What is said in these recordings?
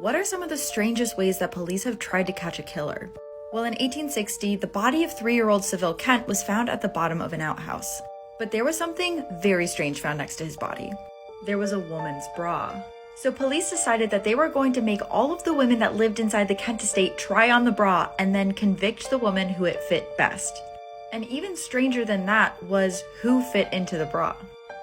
what are some of the strangest ways that police have tried to catch a killer? Well, in 1860, the body of 3-year-old Seville Kent was found at the bottom of an outhouse. But there was something very strange found next to his body. There was a woman's bra. So police decided that they were going to make all of the women that lived inside the Kent estate try on the bra and then convict the woman who it fit best. And even stranger than that was who fit into the bra.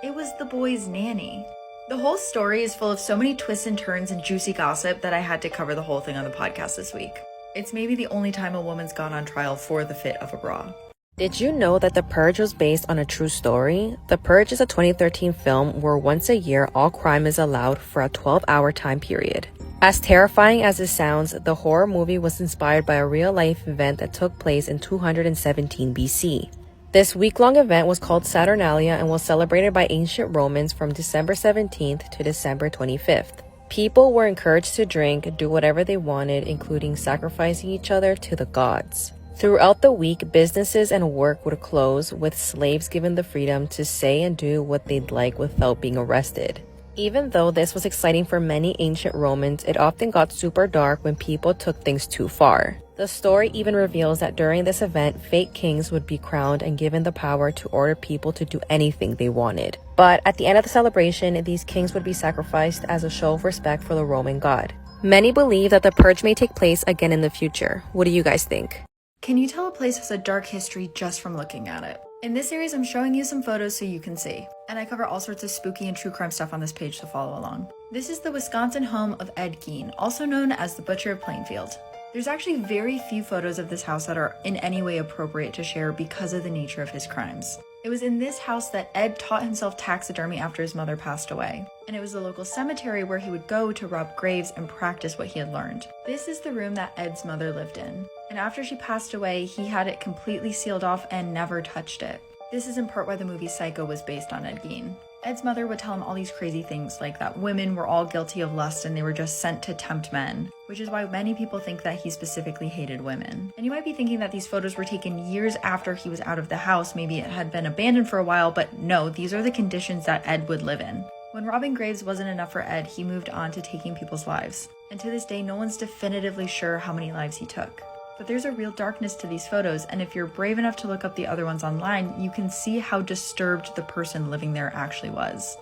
It was the boy's nanny. The whole story is full of so many twists and turns and juicy gossip that I had to cover the whole thing on the podcast this week. It's maybe the only time a woman's gone on trial for the fit of a bra. Did you know that The Purge was based on a true story? The Purge is a 2013 film where once a year all crime is allowed for a 12-hour time period. As terrifying as it sounds, the horror movie was inspired by a real-life event that took place in 217 BC. This week-long event was called Saturnalia and was celebrated by ancient Romans from December 17th to December 25th. People were encouraged to drink, do whatever they wanted, including sacrificing each other to the gods. Throughout the week, businesses and work would close, with slaves given the freedom to say and do what they'd like without being arrested. Even though this was exciting for many ancient Romans, it often got super dark when people took things too far. The story even reveals that during this event, fake kings would be crowned and given the power to order people to do anything they wanted. But at the end of the celebration, these kings would be sacrificed as a show of respect for the Roman god. Many believe that the purge may take place again in the future. What do you guys think? Can you tell a place has a dark history just from looking at it? In this series, I'm showing you some photos so you can see. And I cover all sorts of spooky and true crime stuff on this page, so follow along. This is the Wisconsin home of Ed Gein, also known as the Butcher of Plainfield. There's actually very few photos of this house that are in any way appropriate to share because of the nature of his crimes. It was in this house that Ed taught himself taxidermy after his mother passed away. And it was the local cemetery where he would go to rob graves and practice what he had learned. This is the room that Ed's mother lived in. And after she passed away, he had it completely sealed off and never touched it. This is in part why the movie Psycho was based on Ed Gein. Ed's mother would tell him all these crazy things, like that women were all guilty of lust and they were just sent to tempt men, which is why many people think that he specifically hated women. And you might be thinking that these photos were taken years after he was out of the house, maybe it had been abandoned for a while, but no, these are the conditions that Ed would live in. When robbing graves wasn't enough for Ed, he moved on to taking people's lives. And to this day, no one's definitively sure how many lives he took. But there's a real darkness to these photos, and if you're brave enough to look up the other ones online, you can see how disturbed the person living there actually was.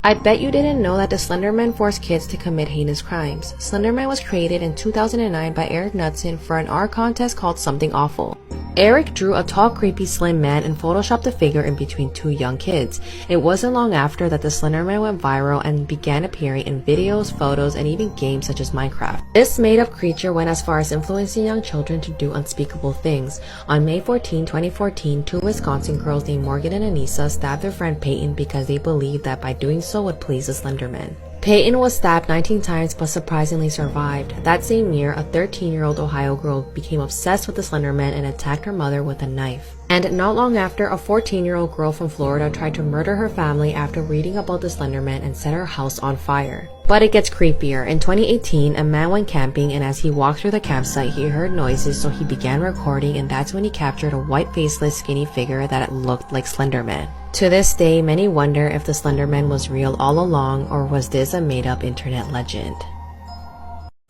I bet you didn't know that the Slender Man forced kids to commit heinous crimes. Slender Man was created in 2009 by Eric Knudsen for an art contest called Something Awful. Eric drew a tall, creepy, slim man and photoshopped the figure in between two young kids. It wasn't long after that the Slender Man went viral and began appearing in videos, photos, and even games such as Minecraft. This made-up creature went as far as influencing young children to do unspeakable things. On May 14, 2014, two Wisconsin girls named Morgan and Anissa stabbed their friend Peyton because they believed that by doing so would please the Slender Man. Peyton was stabbed 19 times but surprisingly survived. That same year, a 13-year-old Ohio girl became obsessed with the Slender Man and attacked her mother with a knife. And not long after, a 14-year-old girl from Florida tried to murder her family after reading about the Slender Man and set her house on fire. But it gets creepier. In 2018, a man went camping, and as he walked through the campsite, he heard noises, so he began recording, and that's when he captured a white faceless skinny figure that looked like Slender Man. To this day, many wonder if the Slender Man was real all along, or was this a made-up internet legend?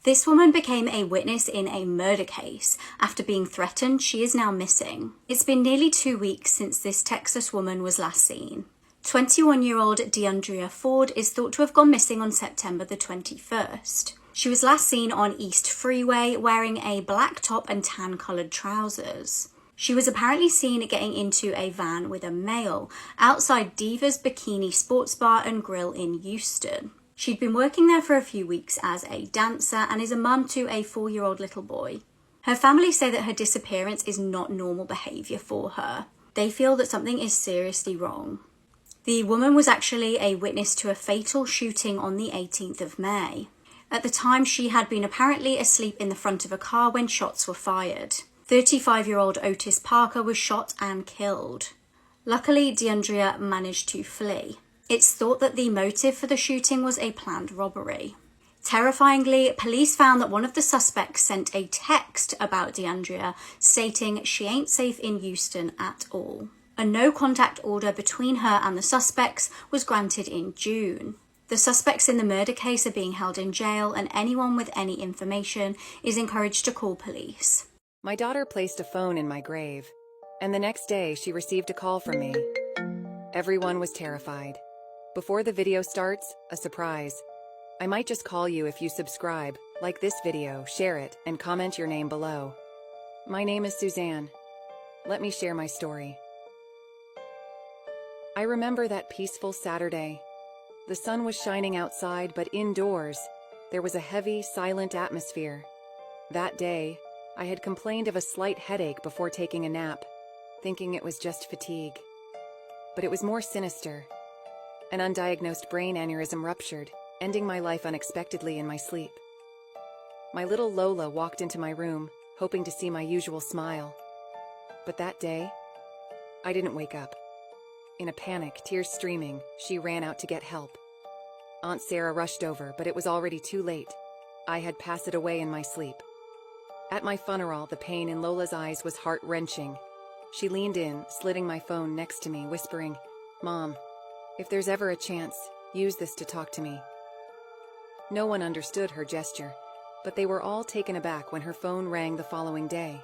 This woman became a witness in a murder case. After being threatened, she is now missing. It's been nearly 2 weeks since this Texas woman was last seen. 21-year-old DeAndrea Ford is thought to have gone missing on September the 21st. She was last seen on East Freeway wearing a black top and tan-coloured trousers. She was apparently seen getting into a van with a male outside Diva's Bikini Sports Bar and Grill in Houston. She'd been working there for a few weeks as a dancer and is a mum to a 4-year-old little boy. Her family say that her disappearance is not normal behaviour for her. They feel that something is seriously wrong. The woman was actually a witness to a fatal shooting on the 18th of May. At the time, she had been apparently asleep in the front of a car when shots were fired. 35-year-old Otis Parker was shot and killed. Luckily, DeAndrea managed to flee. It's thought that the motive for the shooting was a planned robbery. Terrifyingly, police found that one of the suspects sent a text about DeAndrea stating she ain't safe in Houston at all. A no-contact order between her and the suspects was granted in June. The suspects in the murder case are being held in jail, and anyone with any information is encouraged to call police. My daughter placed a phone in my grave, and the next day she received a call from me. Everyone was terrified. Before the video starts, a surprise. I might just call you if you subscribe, like this video, share it, and comment your name below. My name is Suzanne. Let me share my story. I remember that peaceful Saturday. The sun was shining outside, but indoors, there was a heavy, silent atmosphere. That day, I had complained of a slight headache before taking a nap, thinking it was just fatigue. But it was more sinister. An undiagnosed brain aneurysm ruptured, ending my life unexpectedly in my sleep. My little Lola walked into my room, hoping to see my usual smile. But that day, I didn't wake up. In a panic, tears streaming, she ran out to get help. Aunt Sarah rushed over, but it was already too late. I had passed away in my sleep. At my funeral, the pain in Lola's eyes was heart-wrenching. She leaned in, slitting my phone next to me, whispering, "Mom, if there's ever a chance, use this to talk to me." No one understood her gesture, but they were all taken aback when her phone rang the following day.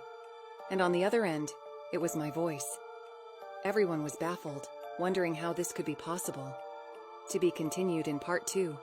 And on the other end, it was my voice. Everyone was baffled, wondering how this could be possible. To be continued in part 2.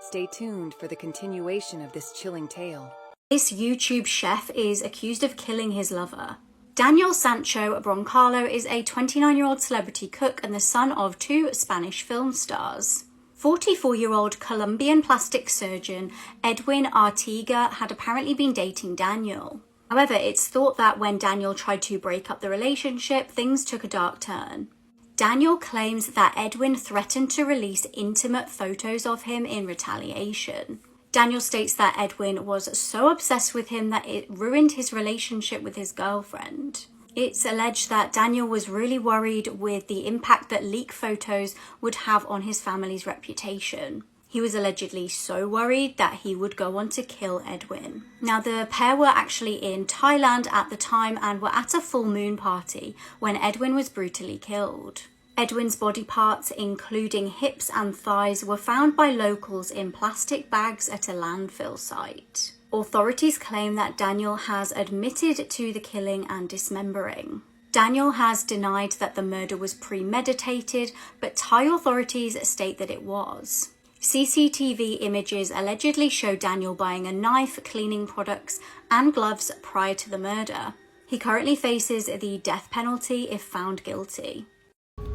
Stay tuned for the continuation of this chilling tale. This YouTube chef is accused of killing his lover. Daniel Sancho Broncalo is a 29-year-old celebrity cook and the son of 2 Spanish film stars. 44-year-old Colombian plastic surgeon Edwin Artiga had apparently been dating Daniel. However, it's thought that when Daniel tried to break up the relationship, things took a dark turn. Daniel claims that Edwin threatened to release intimate photos of him in retaliation. Daniel states that Edwin was so obsessed with him that it ruined his relationship with his girlfriend. It's alleged that Daniel was really worried with the impact that leaked photos would have on his family's reputation. He was allegedly so worried that he would go on to kill Edwin. Now, the pair were actually in Thailand at the time and were at a full moon party when Edwin was brutally killed. Edwin's body parts, including hips and thighs, were found by locals in plastic bags at a landfill site. Authorities claim that Daniel has admitted to the killing and dismembering. Daniel has denied that the murder was premeditated, but Thai authorities state that it was. CCTV images allegedly show Daniel buying a knife, cleaning products, and gloves prior to the murder. He currently faces the death penalty if found guilty.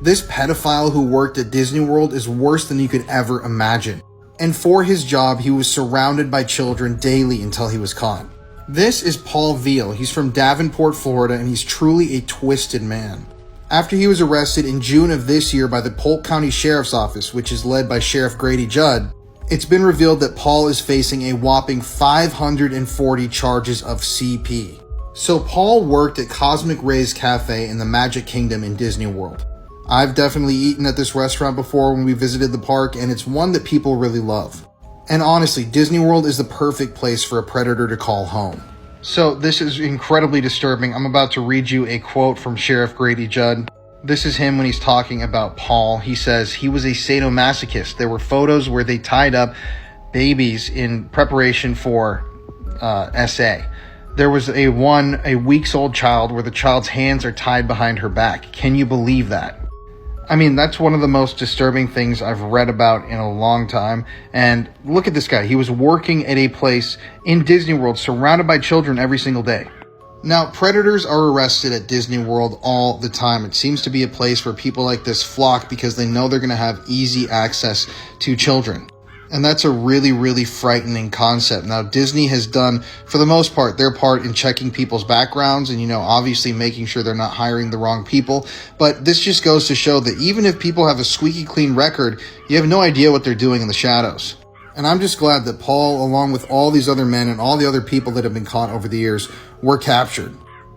This pedophile who worked at Disney World is worse than you could ever imagine. And for his job, he was surrounded by children daily until he was caught. This is Paul Veal. He's from Davenport, Florida, and he's truly a twisted man. After he was arrested in June of this year by the Polk County Sheriff's Office, which is led by Sheriff Grady Judd, it's been revealed that Paul is facing a whopping 540 charges of CP. So Paul worked at Cosmic Rays Cafe in the Magic Kingdom in Disney World. I've definitely eaten at this restaurant before when we visited the park, and it's one that people really love. And honestly, Disney World is the perfect place for a predator to call home. So this is incredibly disturbing. I'm about to read you a quote from Sheriff Grady Judd. This is him when he's talking about Paul. He says, "He was a sadomasochist. There were photos where they tied up babies in preparation for SA. There was a weeks-old child where the child's hands are tied behind her back. Can you believe that?" I mean, that's one of the most disturbing things I've read about in a long time. And look at this guy. He was working at a place in Disney World surrounded by children every single day. Now, predators are arrested at Disney World all the time. It seems to be a place where people like this flock because they know they're going to have easy access to children. And that's a really, really frightening concept. Now, Disney has done, for the most part, their part in checking people's backgrounds and, obviously making sure they're not hiring the wrong people. But this just goes to show that even if people have a squeaky clean record, you have no idea what they're doing in the shadows. And I'm just glad that Paul, along with all these other men and all the other people that have been caught over the years, were captured.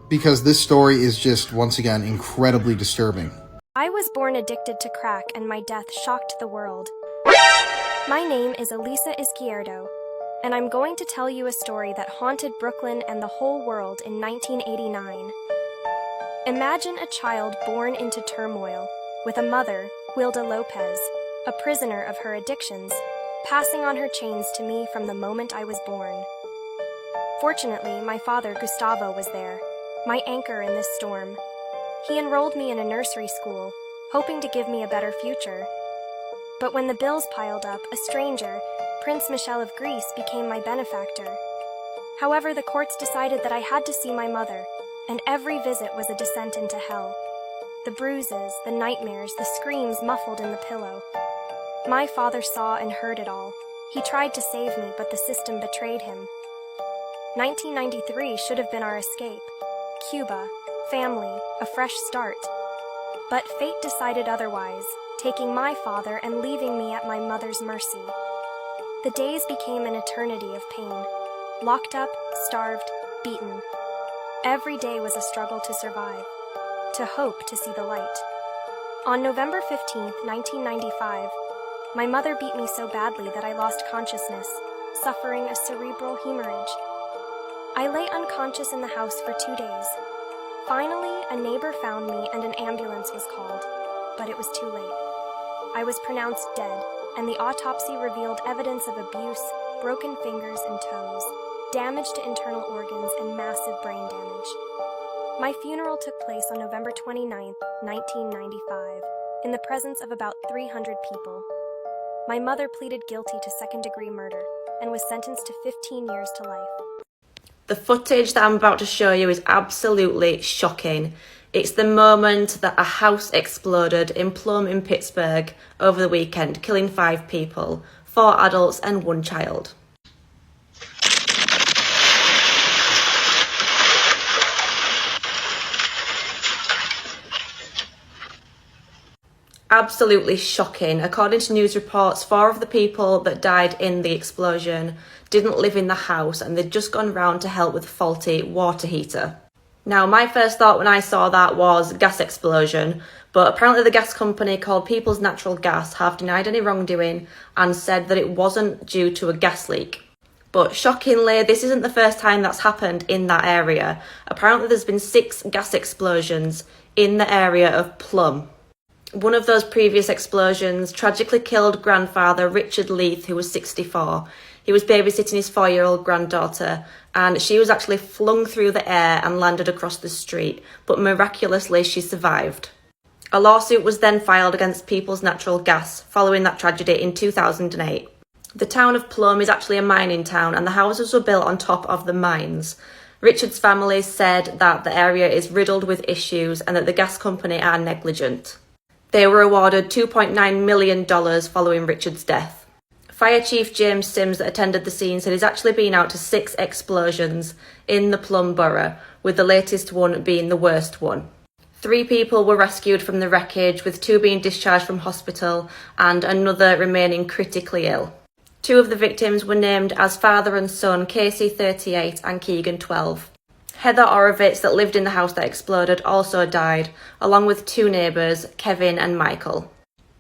Because this story is just, once again, incredibly disturbing. I was born addicted to crack, and my death shocked the world. My name is Elisa Izquierdo, and I'm going to tell you a story that haunted Brooklyn and the whole world in 1989. Imagine a child born into turmoil, with a mother, Wilda Lopez, a prisoner of her addictions, passing on her chains to me from the moment I was born. Fortunately, my father, Gustavo, was there, my anchor in this storm. He enrolled me in a nursery school, hoping to give me a better future. But when the bills piled up, a stranger, Prince Michel of Greece, became my benefactor. However, the courts decided that I had to see my mother, and every visit was a descent into hell. The bruises, the nightmares, the screams muffled in the pillow. My father saw and heard it all. He tried to save me, but the system betrayed him. 1993 should have been our escape. Cuba, family, a fresh start. But fate decided otherwise, taking my father and leaving me at my mother's mercy. The days became an eternity of pain. Locked up, starved, beaten. Every day was a struggle to survive, to hope to see the light. On November 15, 1995, my mother beat me so badly that I lost consciousness, suffering a cerebral hemorrhage. I lay unconscious in the house for 2 days. Finally, a neighbor found me and an ambulance was called, but it was too late. I was pronounced dead, and the autopsy revealed evidence of abuse, broken fingers and toes, damage to internal organs, and massive brain damage. My funeral took place on November 29, 1995, in the presence of about 300 people. My mother pleaded guilty to second-degree murder and was sentenced to 15 years to life. The footage that I'm about to show you is absolutely shocking. It's the moment that a house exploded in Plum in Pittsburgh over the weekend, killing 5 people, 4 adults and 1 child. Absolutely shocking. According to news reports, 4 of the people that died in the explosion didn't live in the house and they'd just gone round to help with a faulty water heater. Now, my first thought when I saw that was gas explosion, but apparently the gas company called People's Natural Gas have denied any wrongdoing and said that it wasn't due to a gas leak. But shockingly, this isn't the first time that's happened in that area. Apparently there's been 6 gas explosions in the area of Plum. One of those previous explosions tragically killed grandfather Richard Leith, who was 64. He was babysitting his 4-year-old granddaughter, and she was actually flung through the air and landed across the street, but miraculously she survived. A lawsuit was then filed against People's Natural Gas following that tragedy in 2008. The town of Plum is actually a mining town, and the houses were built on top of the mines. Richard's family said that the area is riddled with issues and that the gas company are negligent. They were awarded $2.9 million following Richard's death. Fire Chief James Sims that attended the scene said he's actually been out to 6 explosions in the Plum borough, with the latest one being the worst one. 3 people were rescued from the wreckage, with 2 being discharged from hospital and another remaining critically ill. 2 of the victims were named as father and son, Casey 38 and Keegan 12. Heather Orovitz, that lived in the house that exploded, also died, along with 2 neighbours, Kevin and Michael.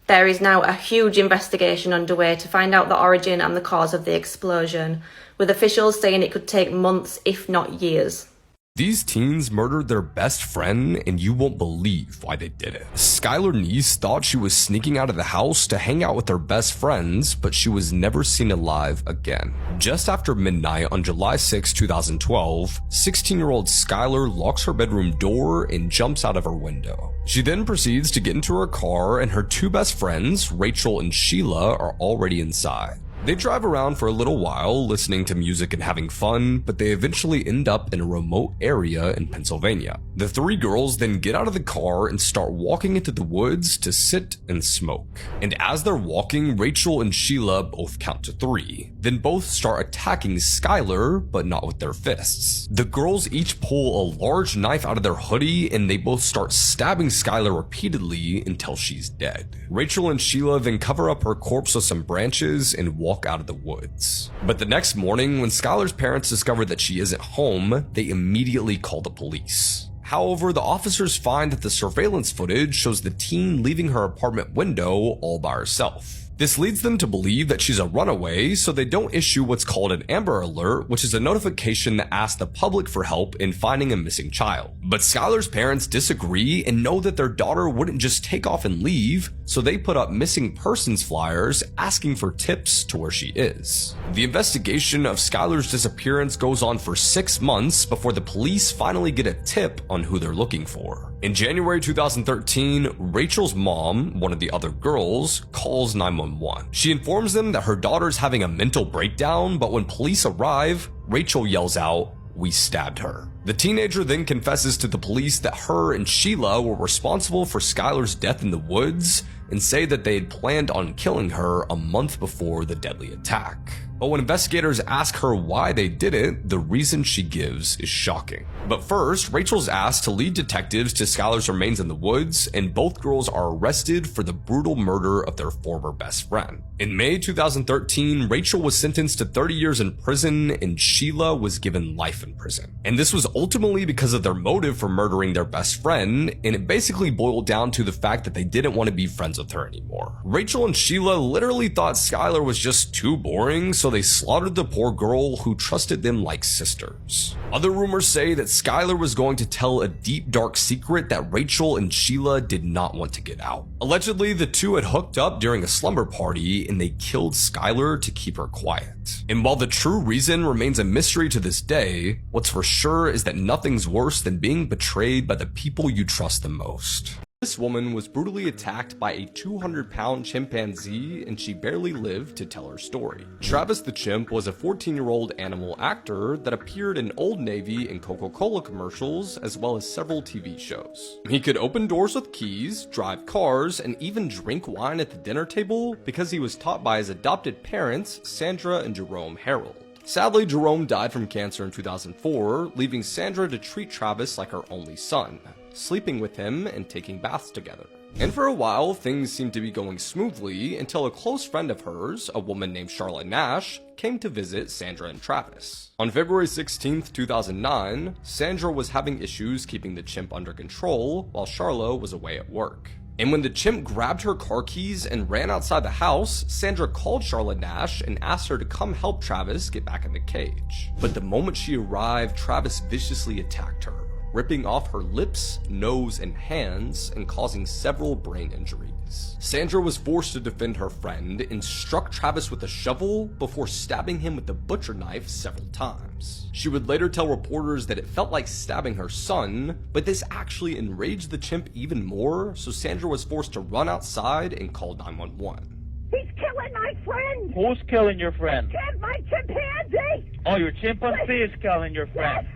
There is now a huge investigation underway to find out the origin and the cause of the explosion, with officials saying it could take months, if not years. These teens murdered their best friend, and you won't believe why they did it. Skylar Neese thought she was sneaking out of the house to hang out with her best friends, but she was never seen alive again. Just after midnight on July 6, 2012, 16-year-old Skylar locks her bedroom door and jumps out of her window. She then proceeds to get into her car, and her 2 best friends, Rachel and Sheila, are already inside. They drive around for a little while, listening to music and having fun, but they eventually end up in a remote area in Pennsylvania. The 3 girls then get out of the car and start walking into the woods to sit and smoke. And as they're walking, Rachel and Sheila both count to 3. Then both start attacking Skylar, but not with their fists. The girls each pull a large knife out of their hoodie, and they both start stabbing Skylar repeatedly until she's dead. Rachel and Sheila then cover up her corpse with some branches and walk out of the woods. But the next morning, when Skylar's parents discover that she isn't home, they immediately call the police. However, the officers find that the surveillance footage shows the teen leaving her apartment window all by herself. This leads them to believe that she's a runaway, so they don't issue what's called an Amber Alert, which is a notification that asks the public for help in finding a missing child. But Skylar's parents disagree and know that their daughter wouldn't just take off and leave, so they put up missing persons flyers asking for tips to where she is. The investigation of Skylar's disappearance goes on for 6 months before the police finally get a tip on who they're looking for. In January 2013, Rachel's mom, one of the other girls, calls 911. She informs them that her daughter's having a mental breakdown, but when police arrive, Rachel yells out, "We stabbed her." The teenager then confesses to the police that her and Sheila were responsible for Skylar's death in the woods and say that they had planned on killing her a month before the deadly attack. But when investigators ask her why they did it, the reason she gives is shocking. But first, Rachel's asked to lead detectives to Skylar's remains in the woods, and both girls are arrested for the brutal murder of their former best friend. In May 2013, Rachel was sentenced to 30 years in prison, and Sheila was given life in prison. And this was ultimately because of their motive for murdering their best friend, and it basically boiled down to the fact that they didn't want to be friends with her anymore. Rachel and Sheila literally thought Skylar was just too boring, so they slaughtered the poor girl who trusted them like sisters. Other rumors say that Skylar was going to tell a deep dark secret that Rachel and Sheila did not want to get out. Allegedly, the two had hooked up during a slumber party and they killed Skylar to keep her quiet. And while the true reason remains a mystery to this day, what's for sure is that nothing's worse than being betrayed by the people you trust the most. This woman was brutally attacked by a 200-pound chimpanzee, and she barely lived to tell her story. Travis the chimp was a 14-year-old animal actor that appeared in Old Navy and Coca-Cola commercials, as well as several TV shows. He could open doors with keys, drive cars, and even drink wine at the dinner table because he was taught by his adopted parents, Sandra and Jerome Harold. Sadly, Jerome died from cancer in 2004, leaving Sandra to treat Travis like her only son, sleeping with him and taking baths together. And for a while, things seemed to be going smoothly until a close friend of hers, a woman named Charlotte Nash, came to visit Sandra and Travis. On February 16th, 2009, Sandra was having issues keeping the chimp under control while Charlotte was away at work. And when the chimp grabbed her car keys and ran outside the house, Sandra called Charlotte Nash and asked her to come help Travis get back in the cage. But the moment she arrived, Travis viciously attacked her, ripping off her lips, nose, and hands, and causing several brain injuries. Sandra was forced to defend her friend and struck Travis with a shovel before stabbing him with a butcher knife several times. She would later tell reporters that it felt like stabbing her son, but this actually enraged the chimp even more, so Sandra was forced to run outside and call 911. He's killing my friend! Who's killing your friend? My chimpanzee! Oh, your chimpanzee is killing your friend. Yes.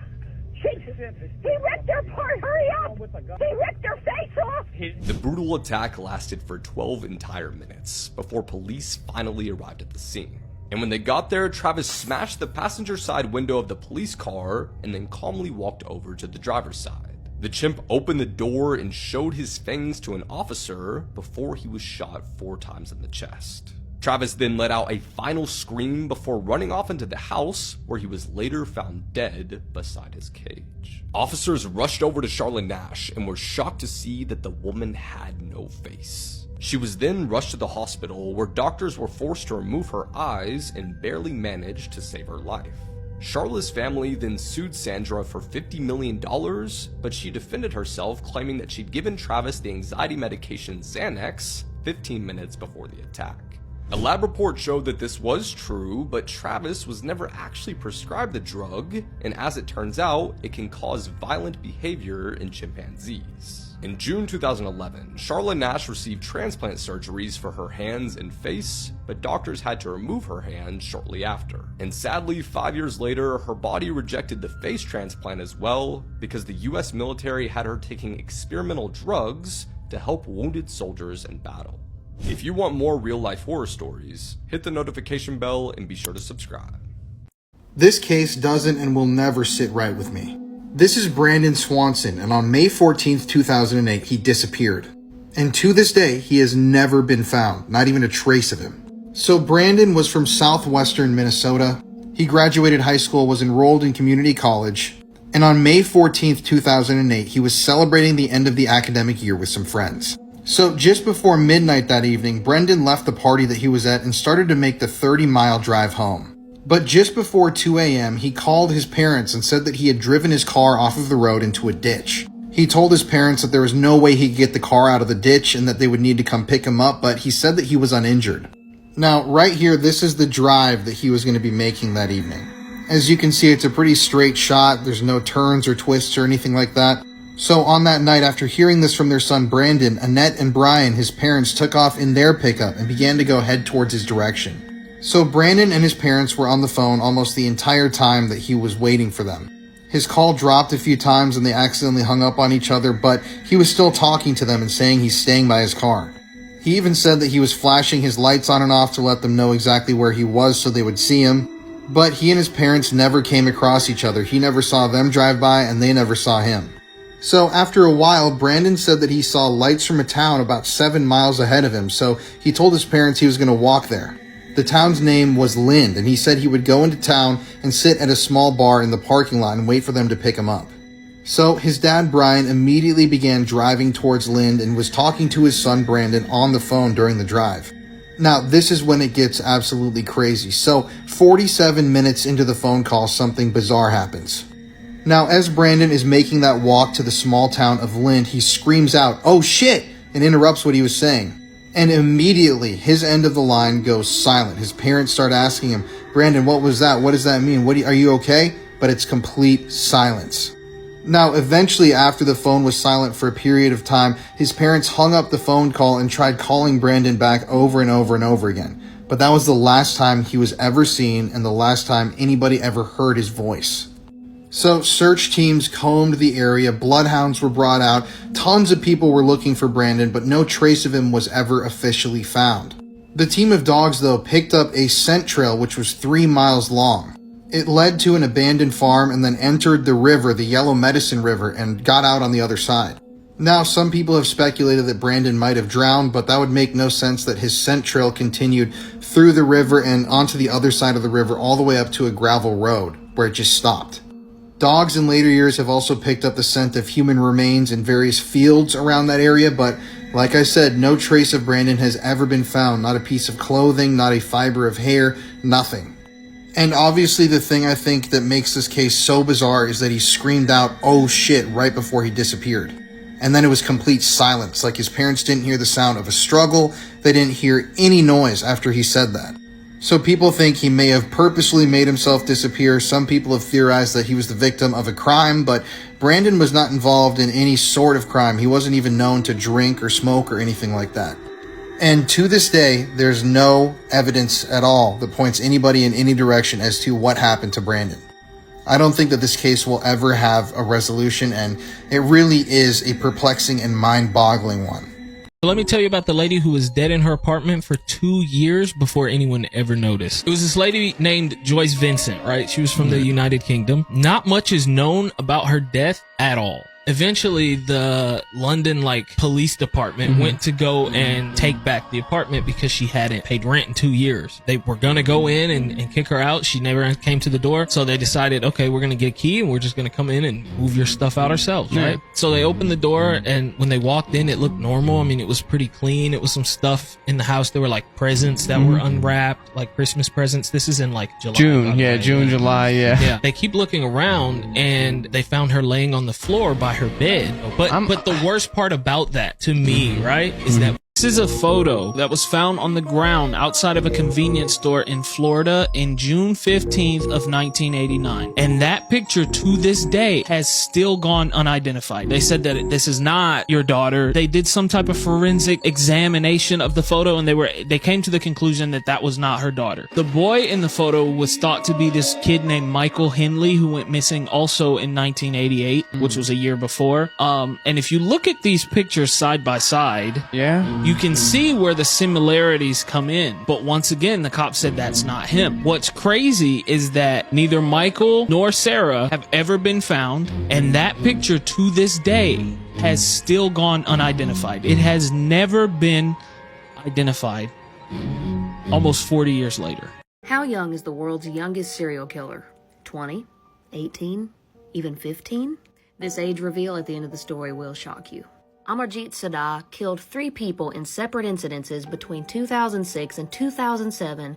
He ripped her apart! Hurry up! He ripped her face off! The brutal attack lasted for 12 entire minutes before police finally arrived at the scene. And when they got there, Travis smashed the passenger side window of the police car and then calmly walked over to the driver's side. The chimp opened the door and showed his fangs to an officer before he was shot 4 times in the chest. Travis then let out a final scream before running off into the house, where he was later found dead beside his cage. Officers rushed over to Charlotte Nash and were shocked to see that the woman had no face. She was then rushed to the hospital, where doctors were forced to remove her eyes and barely managed to save her life. Charlotte's family then sued Sandra for $50 million, but she defended herself, claiming that she'd given Travis the anxiety medication Xanax 15 minutes before the attack. A lab report showed that this was true, but Travis was never actually prescribed the drug, and as it turns out, it can cause violent behavior in chimpanzees. In June 2011, Charlotte Nash received transplant surgeries for her hands and face, but doctors had to remove her hands shortly after. And sadly, 5 years later, her body rejected the face transplant as well, because the US military had her taking experimental drugs to help wounded soldiers in battle. If you want more real-life horror stories, hit the notification bell and be sure to subscribe. This case doesn't and will never sit right with me. This is Brandon Swanson, and on May 14th, 2008, he disappeared. And to this day, he has never been found, not even a trace of him. So Brandon was from southwestern Minnesota. He graduated high school, was enrolled in community college, and on May 14th, 2008, he was celebrating the end of the academic year with some friends. So just before midnight that evening, Brendan left the party that he was at and started to make the 30-mile drive home. But just before 2 a.m., he called his parents and said that he had driven his car off of the road into a ditch. He told his parents that there was no way he could get the car out of the ditch and that they would need to come pick him up, but he said that he was uninjured. Now, right here, this is the drive that he was going to be making that evening. As you can see, it's a pretty straight shot. There's no turns or twists or anything like that. So on that night, after hearing this from their son Brandon, Annette and Brian, his parents, took off in their pickup and began to go head towards his direction. So Brandon and his parents were on the phone almost the entire time that he was waiting for them. His call dropped a few times and they accidentally hung up on each other, but he was still talking to them and saying he's staying by his car. He even said that he was flashing his lights on and off to let them know exactly where he was so they would see him. But he and his parents never came across each other. He never saw them drive by and they never saw him. So after a while, Brandon said that he saw lights from a town about 7 miles ahead of him, so he told his parents he was going to walk there. The town's name was Lind, and he said he would go into town and sit at a small bar in the parking lot and wait for them to pick him up. So his dad, Brian, immediately began driving towards Lind and was talking to his son, Brandon, on the phone during the drive. Now, this is when it gets absolutely crazy. So 47 minutes into the phone call, something bizarre happens. Now, as Brandon is making that walk to the small town of Lind, he screams out, "Oh shit!" and interrupts what he was saying. And immediately, his end of the line goes silent. His parents start asking him, "Brandon, what was that? What does that mean? Are you okay?" But it's complete silence. Now, eventually, after the phone was silent for a period of time, his parents hung up the phone call and tried calling Brandon back over and over and over again. But that was the last time he was ever seen and the last time anybody ever heard his voice. So search teams combed the area, bloodhounds were brought out, tons of people were looking for Brandon, but no trace of him was ever officially found. The team of dogs, though, picked up a scent trail which was 3 miles long. It led to an abandoned farm and then entered the river, the Yellow Medicine River, and got out on the other side. Now, some people have speculated that Brandon might have drowned, but that would make no sense that his scent trail continued through the river and onto the other side of the river all the way up to a gravel road, where it just stopped. Dogs in later years have also picked up the scent of human remains in various fields around that area, but like I said, no trace of Brandon has ever been found. Not a piece of clothing, not a fiber of hair, nothing. And obviously the thing I think that makes this case so bizarre is that he screamed out, "Oh shit," right before he disappeared. And then it was complete silence, like his parents didn't hear the sound of a struggle, they didn't hear any noise after he said that. So people think he may have purposely made himself disappear. Some people have theorized that he was the victim of a crime, but Brandon was not involved in any sort of crime. He wasn't even known to drink or smoke or anything like that. And to this day, there's no evidence at all that points anybody in any direction as to what happened to Brandon. I don't think that this case will ever have a resolution, and it really is a perplexing and mind-boggling one. Let me tell you about the lady who was dead in her apartment for 2 years before anyone ever noticed. It was this lady named Joyce Vincent, right? She was from the United Kingdom. Not much is known about her death at all. Eventually, the London, police department went to go and take back the apartment because she hadn't paid rent in 2 years. They were gonna go in and kick her out. She never came to the door. So they decided, okay, we're gonna get a key and we're just gonna come in and move your stuff out ourselves, right? So they opened the door, and when they walked in, it looked normal. I mean, it was pretty clean. It was some stuff in the house. There were presents that were unwrapped, like Christmas presents. This is in July. June, July, Yeah. They keep looking around and they found her laying on the floor by her bed. But the worst part about that to me, right, is that this is a photo that was found on the ground outside of a convenience store in Florida in June 15th of 1989. And that picture to this day has still gone unidentified. They said that this is not your daughter. They did some type of forensic examination of the photo, and they came to the conclusion that that was not her daughter. The boy in the photo was thought to be this kid named Michael Henley, who went missing also in 1988, which was a year before. And if you look at these pictures side by side, you can see where the similarities come in. But once again, the cop said that's not him. What's crazy is that neither Michael nor Sarah have ever been found, and that picture to this day has still gone unidentified. It has never been identified almost 40 years later. How young is the world's youngest serial killer? 20? 18? Even 15? This age reveal at the end of the story will shock you. Amarjit Saddah killed 3 people in separate incidences between 2006 and 2007.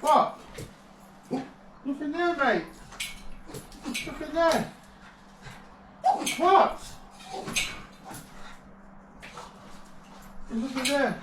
What? Look in there, mate. Look in there. What? Look in there.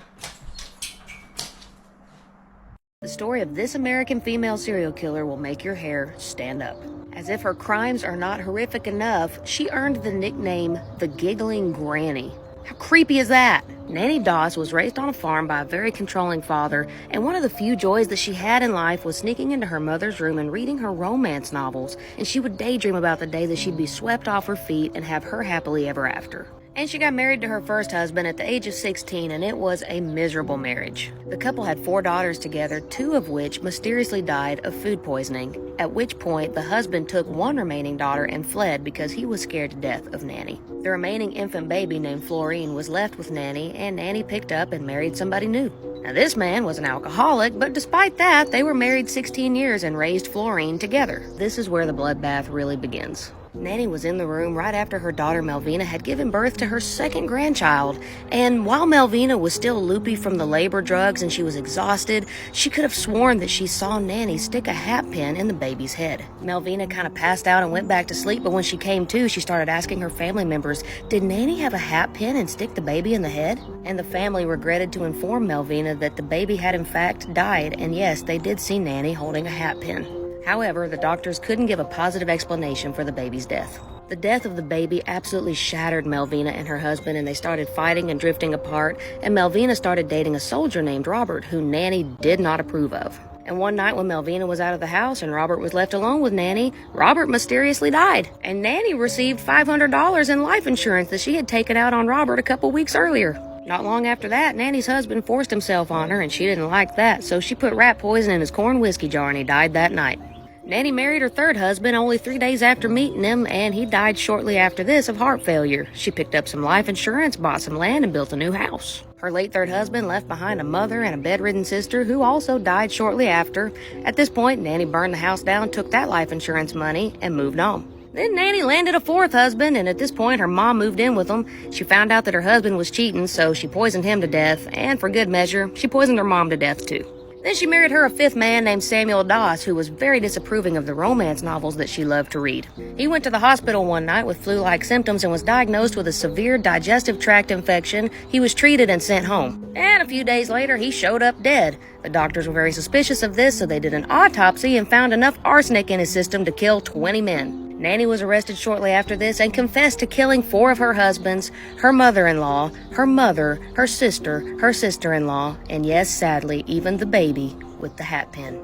The story of this American female serial killer will make your hair stand up. As if her crimes are not horrific enough, she earned the nickname the Giggling Granny. How creepy is that? Nanny Doss was raised on a farm by a very controlling father, and one of the few joys that she had in life was sneaking into her mother's room and reading her romance novels, and she would daydream about the day that she'd be swept off her feet and have her happily ever after. And she got married to her first husband at the age of 16, and it was a miserable marriage. The couple had 4 daughters together, 2 of which mysteriously died of food poisoning, at which point the husband took one remaining daughter and fled because he was scared to death of Nanny. The remaining infant baby named Florine was left with Nanny, and Nanny picked up and married somebody new. Now this man was an alcoholic, but despite that, they were married 16 years and raised Florine together. This is where the bloodbath really begins. Nanny was in the room right after her daughter Melvina had given birth to her second grandchild, and while Melvina was still loopy from the labor drugs and she was exhausted, she could have sworn that she saw Nanny stick a hat pin in the baby's head. Melvina kind of passed out and went back to sleep, but when she came to, she started asking her family members, did Nanny have a hat pin and stick the baby in the head? And the family regretted to inform Melvina that the baby had in fact died, and yes, they did see Nanny holding a hat pin. However, the doctors couldn't give a positive explanation for the baby's death. The death of the baby absolutely shattered Melvina and her husband, and they started fighting and drifting apart, and Melvina started dating a soldier named Robert, who Nanny did not approve of. And one night when Melvina was out of the house and Robert was left alone with Nanny, Robert mysteriously died, and Nanny received $500 in life insurance that she had taken out on Robert a couple weeks earlier. Not long after that, Nanny's husband forced himself on her, and she didn't like that, so she put rat poison in his corn whiskey jar, and he died that night. Nanny married her third husband only 3 days after meeting him, and he died shortly after this of heart failure. She picked up some life insurance, bought some land, and built a new house. Her late third husband left behind a mother and a bedridden sister who also died shortly after. At this point, Nanny burned the house down, took that life insurance money, and moved on. Then Nanny landed a fourth husband, and at this point her mom moved in with him. She found out that her husband was cheating, so she poisoned him to death, and for good measure, she poisoned her mom to death too. Then she married her a fifth man named Samuel Doss, who was very disapproving of the romance novels that she loved to read. He went to the hospital one night with flu-like symptoms and was diagnosed with a severe digestive tract infection. He was treated and sent home. And a few days later, he showed up dead. The doctors were very suspicious of this, so they did an autopsy and found enough arsenic in his system to kill 20 men. Nanny was arrested shortly after this and confessed to killing 4 of her husbands, her mother-in-law, her mother, her sister-in-law, and yes, sadly, even the baby with the hat pin.